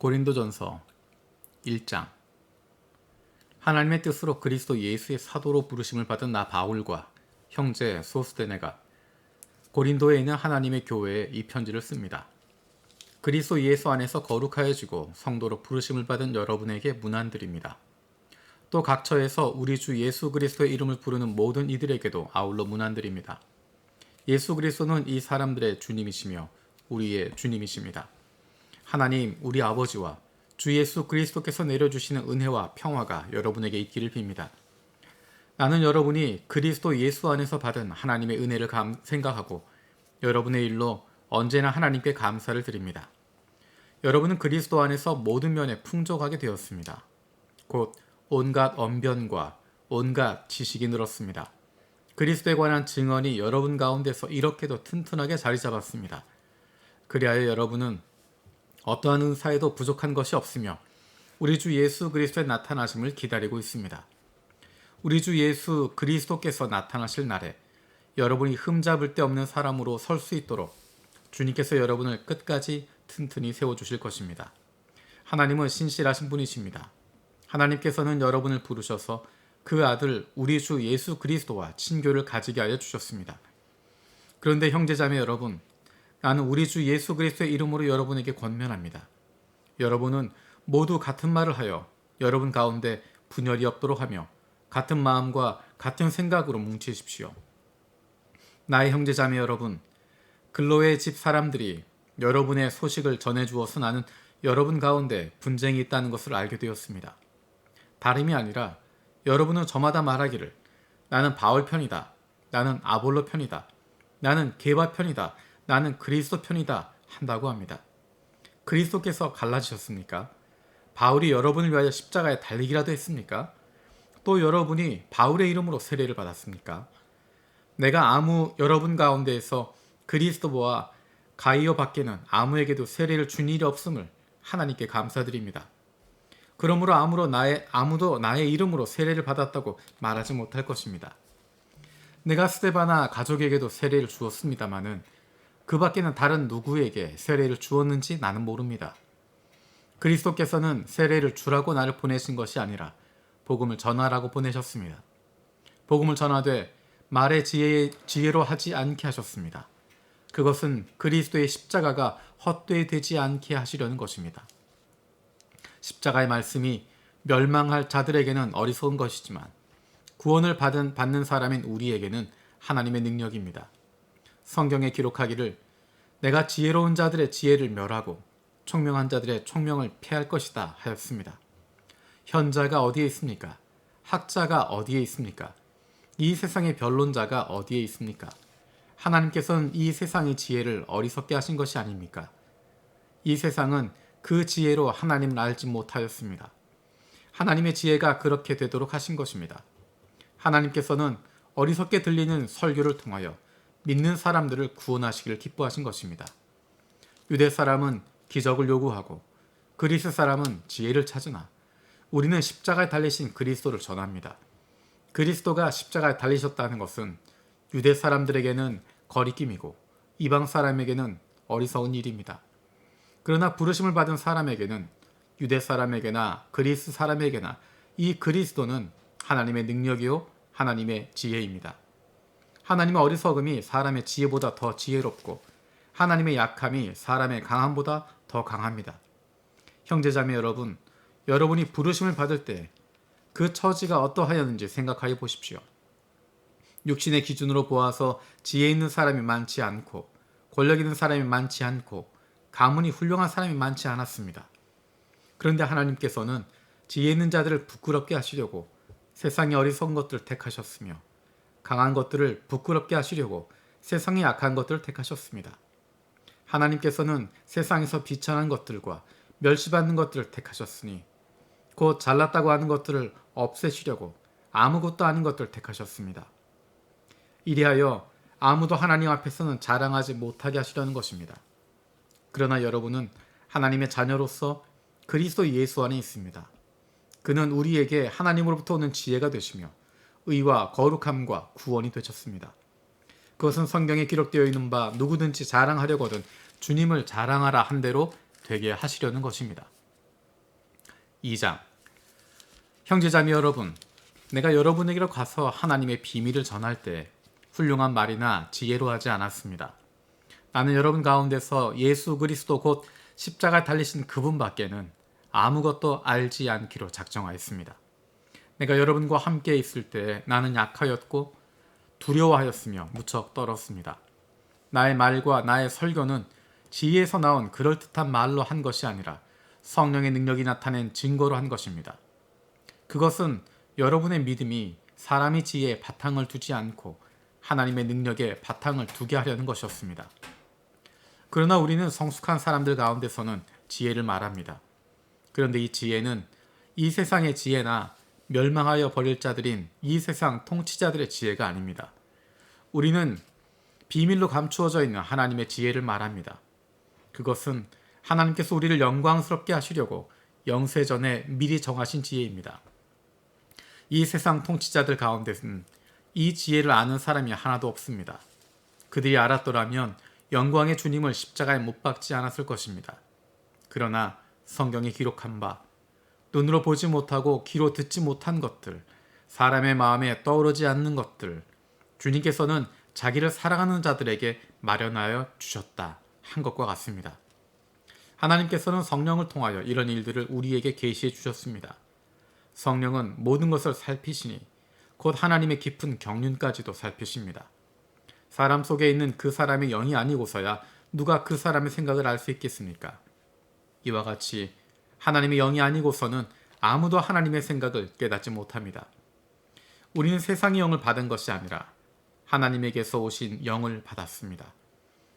고린도전서 1장. 하나님의 뜻으로 그리스도 예수의 사도로 부르심을 받은 나 바울과 형제 소스데네가 고린도에 있는 하나님의 교회에 이 편지를 씁니다. 그리스도 예수 안에서 거룩하여지고 성도로 부르심을 받은 여러분에게 문안드립니다. 또 각처에서 우리 주 예수 그리스도의 이름을 부르는 모든 이들에게도 아울러 문안드립니다. 예수 그리스도는 이 사람들의 주님이시며 우리의 주님이십니다. 하나님 우리 아버지와 주 예수 그리스도께서 내려주시는 은혜와 평화가 여러분에게 있기를 빕니다. 나는 여러분이 그리스도 예수 안에서 받은 하나님의 은혜를 생각하고 여러분의 일로 언제나 하나님께 감사를 드립니다. 여러분은 그리스도 안에서 모든 면에 풍족하게 되었습니다. 곧 온갖 언변과 온갖 지식이 늘었습니다. 그리스도에 관한 증언이 여러분 가운데서 이렇게도 튼튼하게 자리 잡았습니다. 그리하여 여러분은 어떠한 은사에도 부족한 것이 없으며 우리 주 예수 그리스도의 나타나심을 기다리고 있습니다. 우리 주 예수 그리스도께서 나타나실 날에 여러분이 흠잡을 데 없는 사람으로 설 수 있도록 주님께서 여러분을 끝까지 튼튼히 세워주실 것입니다. 하나님은 신실하신 분이십니다. 하나님께서는 여러분을 부르셔서 그 아들 우리 주 예수 그리스도와 친교를 가지게 하여 주셨습니다. 그런데 형제자매 여러분, 나는 우리 주 예수 그리스도의 이름으로 여러분에게 권면합니다. 여러분은 모두 같은 말을 하여 여러분 가운데 분열이 없도록 하며 같은 마음과 같은 생각으로 뭉치십시오. 나의 형제자매 여러분, 글로의 집 사람들이 여러분의 소식을 전해주어서 나는 여러분 가운데 분쟁이 있다는 것을 알게 되었습니다. 다름이 아니라 여러분은 저마다 말하기를 나는 바울 편이다, 나는 아볼로 편이다, 나는 게바 편이다, 나는 그리스도 편이다 한다고 합니다. 그리스도께서 갈라지셨습니까? 바울이 여러분을 위하여 십자가에 달리기라도 했습니까? 또 여러분이 바울의 이름으로 세례를 받았습니까? 내가 여러분 가운데에서 그리스도와 가이오 밖에는 아무에게도 세례를 준 일이 없음을 하나님께 감사드립니다. 그러므로 아무도 나의 이름으로 세례를 받았다고 말하지 못할 것입니다. 내가 스데바나 가족에게도 세례를 주었습니다마는 그 밖에는 다른 누구에게 세례를 주었는지 나는 모릅니다. 그리스도께서는 세례를 주라고 나를 보내신 것이 아니라 복음을 전하라고 보내셨습니다. 복음을 전하되 말의 지혜로 하지 않게 하셨습니다. 그것은 그리스도의 십자가가 헛되이 되지 않게 하시려는 것입니다. 십자가의 말씀이 멸망할 자들에게는 어리석은 것이지만 구원을 받는 사람인 우리에게는 하나님의 능력입니다. 성경에 기록하기를 내가 지혜로운 자들의 지혜를 멸하고 총명한 자들의 총명을 패할 것이다 하였습니다. 현자가 어디에 있습니까? 학자가 어디에 있습니까? 이 세상의 변론자가 어디에 있습니까? 하나님께서는 이 세상의 지혜를 어리석게 하신 것이 아닙니까? 이 세상은 그 지혜로 하나님을 알지 못하였습니다. 하나님의 지혜가 그렇게 되도록 하신 것입니다. 하나님께서는 어리석게 들리는 설교를 통하여 믿는 사람들을 구원하시기를 기뻐하신 것입니다. 유대 사람은 기적을 요구하고 그리스 사람은 지혜를 찾으나 우리는 십자가에 달리신 그리스도를 전합니다. 그리스도가 십자가에 달리셨다는 것은 유대 사람들에게는 거리낌이고 이방 사람에게는 어리석은 일입니다. 그러나 부르심을 받은 사람에게는 유대 사람에게나 그리스 사람에게나 이 그리스도는 하나님의 능력이요 하나님의 지혜입니다. 하나님의 어리석음이 사람의 지혜보다 더 지혜롭고 하나님의 약함이 사람의 강함보다 더 강합니다. 형제자매 여러분, 여러분이 부르심을 받을 때 그 처지가 어떠하였는지 생각하여 보십시오. 육신의 기준으로 보아서 지혜 있는 사람이 많지 않고 권력 있는 사람이 많지 않고 가문이 훌륭한 사람이 많지 않았습니다. 그런데 하나님께서는 지혜 있는 자들을 부끄럽게 하시려고 세상의 어리석은 것들을 택하셨으며 강한 것들을 부끄럽게 하시려고 세상의 약한 것들을 택하셨습니다. 하나님께서는 세상에서 비천한 것들과 멸시받는 것들을 택하셨으니 곧 잘났다고 하는 것들을 없애시려고 아무것도 아닌 것들을 택하셨습니다. 이리하여 아무도 하나님 앞에서는 자랑하지 못하게 하시려는 것입니다. 그러나 여러분은 하나님의 자녀로서 그리스도 예수 안에 있습니다. 그는 우리에게 하나님으로부터 오는 지혜가 되시며 의와 거룩함과 구원이 되셨습니다. 그것은 성경에 기록되어 있는 바 누구든지 자랑하려거든 주님을 자랑하라 한 대로 되게 하시려는 것입니다. 2장. 형제자매 여러분, 내가 여러분에게로 가서 하나님의 비밀을 전할 때 훌륭한 말이나 지혜로 하지 않았습니다. 나는 여러분 가운데서 예수 그리스도 곧 십자가에 달리신 그분밖에는 아무것도 알지 않기로 작정하였습니다. 내가 여러분과 함께 있을 때 나는 약하였고 두려워하였으며 무척 떨었습니다. 나의 말과 나의 설교는 지혜에서 나온 그럴듯한 말로 한 것이 아니라 성령의 능력이 나타낸 증거로 한 것입니다. 그것은 여러분의 믿음이 사람의 지혜에 바탕을 두지 않고 하나님의 능력에 바탕을 두게 하려는 것이었습니다. 그러나 우리는 성숙한 사람들 가운데서는 지혜를 말합니다. 그런데 이 지혜는 이 세상의 지혜나 멸망하여 버릴 자들인 이 세상 통치자들의 지혜가 아닙니다. 우리는 비밀로 감추어져 있는 하나님의 지혜를 말합니다. 그것은 하나님께서 우리를 영광스럽게 하시려고 영세전에 미리 정하신 지혜입니다. 이 세상 통치자들 가운데는 이 지혜를 아는 사람이 하나도 없습니다. 그들이 알았더라면 영광의 주님을 십자가에 못 박지 않았을 것입니다. 그러나 성경에 기록한 바 눈으로 보지 못하고 귀로 듣지 못한 것들, 사람의 마음에 떠오르지 않는 것들, 주님께서는 자기를 사랑하는 자들에게 마련하여 주셨다 한 것과 같습니다. 하나님께서는 성령을 통하여 이런 일들을 우리에게 계시해 주셨습니다. 성령은 모든 것을 살피시니 곧 하나님의 깊은 경륜까지도 살피십니다. 사람 속에 있는 그 사람의 영이 아니고서야 누가 그 사람의 생각을 알 수 있겠습니까? 이와 같이 하나님의 영이 아니고서는 아무도 하나님의 생각을 깨닫지 못합니다. 우리는 세상의 영을 받은 것이 아니라 하나님에게서 오신 영을 받았습니다.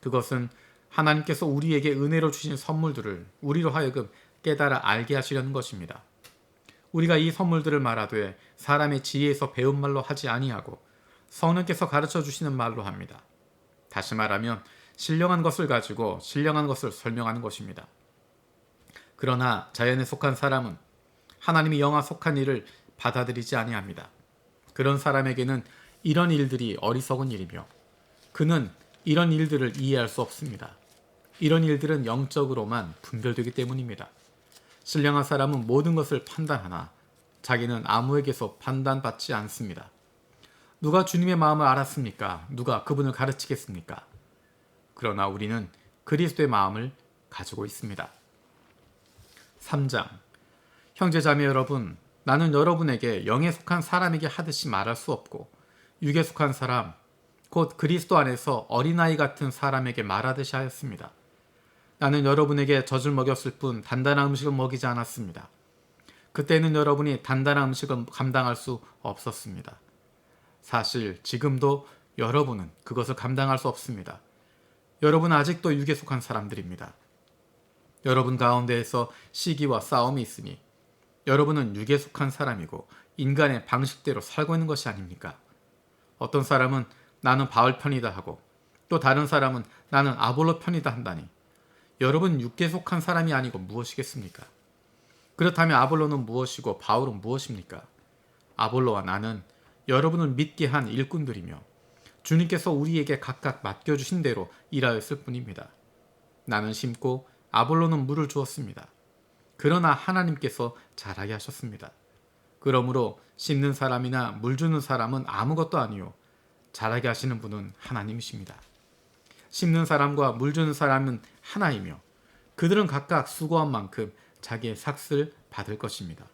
그것은 하나님께서 우리에게 은혜로 주신 선물들을 우리로 하여금 깨달아 알게 하시려는 것입니다. 우리가 이 선물들을 말하되 사람의 지혜에서 배운 말로 하지 아니하고 성령께서 가르쳐 주시는 말로 합니다. 다시 말하면 신령한 것을 가지고 신령한 것을 설명하는 것입니다. 그러나 자연에 속한 사람은 하나님의 영에 속한 일을 받아들이지 아니합니다. 그런 사람에게는 이런 일들이 어리석은 일이며 그는 이런 일들을 이해할 수 없습니다. 이런 일들은 영적으로만 분별되기 때문입니다. 신령한 사람은 모든 것을 판단하나 자기는 아무에게서 판단받지 않습니다. 누가 주님의 마음을 알았습니까? 누가 그분을 가르치겠습니까? 그러나 우리는 그리스도의 마음을 가지고 있습니다. 3장. 형제자매 여러분, 나는 여러분에게 영에 속한 사람에게 하듯이 말할 수 없고 육에 속한 사람, 곧 그리스도 안에서 어린아이 같은 사람에게 말하듯이 하였습니다. 나는 여러분에게 젖을 먹였을 뿐 단단한 음식을 먹이지 않았습니다. 그때는 여러분이 단단한 음식을 감당할 수 없었습니다. 사실 지금도 여러분은 그것을 감당할 수 없습니다. 여러분은 아직도 육에 속한 사람들입니다. 여러분 가운데에서 시기와 싸움이 있으니 여러분은 육에 속한 사람이고 인간의 방식대로 살고 있는 것이 아닙니까? 어떤 사람은 나는 바울 편이다 하고 또 다른 사람은 나는 아볼로 편이다 한다니 여러분 육에 속한 사람이 아니고 무엇이겠습니까? 그렇다면 아볼로는 무엇이고 바울은 무엇입니까? 아볼로와 나는 여러분을 믿게 한 일꾼들이며 주님께서 우리에게 각각 맡겨주신 대로 일하였을 뿐입니다. 나는 심고 아볼로는 물을 주었습니다. 그러나 하나님께서 자라게 하셨습니다. 그러므로 심는 사람이나 물 주는 사람은 아무것도 아니요 자라게 하시는 분은 하나님이십니다. 심는 사람과 물 주는 사람은 하나이며 그들은 각각 수고한 만큼 자기의 삭을 받을 것입니다.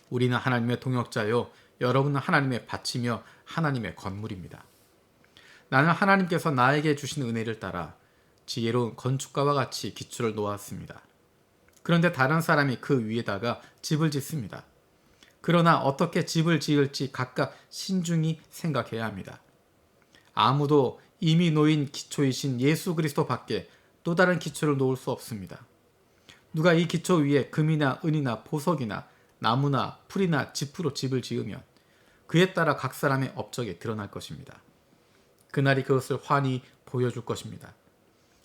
우리는 하나님의 동역자요 여러분은 하나님의 밭이며 하나님의 건물입니다. 나는 하나님께서 나에게 주신 은혜를 따라 지혜로운 건축가와 같이 기초를 놓았습니다. 그런데 다른 사람이 그 위에다가 집을 짓습니다. 그러나 어떻게 집을 지을지 각각 신중히 생각해야 합니다. 아무도 이미 놓인 기초이신 예수 그리스도 밖에 또 다른 기초를 놓을 수 없습니다. 누가 이 기초 위에 금이나 은이나 보석이나 나무나 풀이나 짚으로 집을 지으면 그에 따라 각 사람의 업적이 드러날 것입니다. 그날이 그것을 환히 보여줄 것입니다.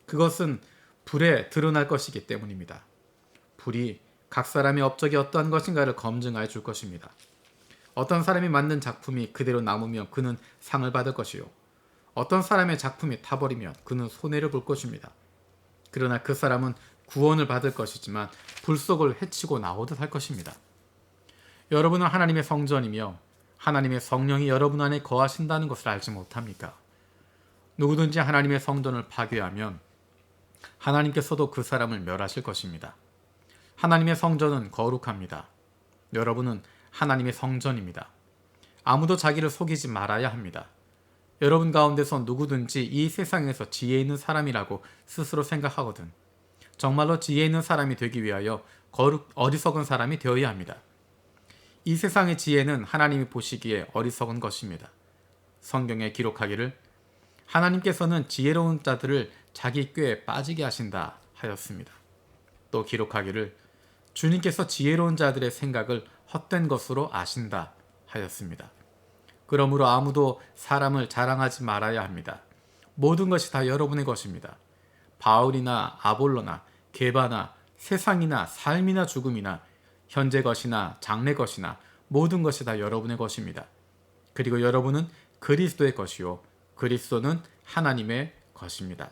그것은 불에 드러날 것이기 때문입니다. 불이 각 사람의 업적이 어떠한 것인가를 검증하여 줄 것입니다. 어떤 사람이 만든 작품이 그대로 남으면 그는 상을 받을 것이요 어떤 사람의 작품이 타버리면 그는 손해를 볼 것입니다. 그러나 그 사람은 구원을 받을 것이지만 불속을 해치고 나오듯 할 것입니다. 여러분은 하나님의 성전이며 하나님의 성령이 여러분 안에 거하신다는 것을 알지 못합니까? 누구든지 하나님의 성전을 파괴하면 하나님께서도 그 사람을 멸하실 것입니다. 하나님의 성전은 거룩합니다. 여러분은 하나님의 성전입니다. 아무도 자기를 속이지 말아야 합니다. 여러분 가운데서 누구든지 이 세상에서 지혜 있는 사람이라고 스스로 생각하거든 정말로 지혜 있는 사람이 되기 위하여 어리석은 사람이 되어야 합니다. 이 세상의 지혜는 하나님이 보시기에 어리석은 것입니다. 성경에 기록하기를 하나님께서는 지혜로운 자들을 자기 꾀에 빠지게 하신다 하였습니다. 또 기록하기를 주님께서 지혜로운 자들의 생각을 헛된 것으로 아신다 하였습니다. 그러므로 아무도 사람을 자랑하지 말아야 합니다. 모든 것이 다 여러분의 것입니다. 바울이나 아볼로나 게바나 세상이나 삶이나 죽음이나 현재 것이나 장래 것이나 모든 것이 다 여러분의 것입니다. 그리고 여러분은 그리스도의 것이요 그리스도는 하나님의 것입니다.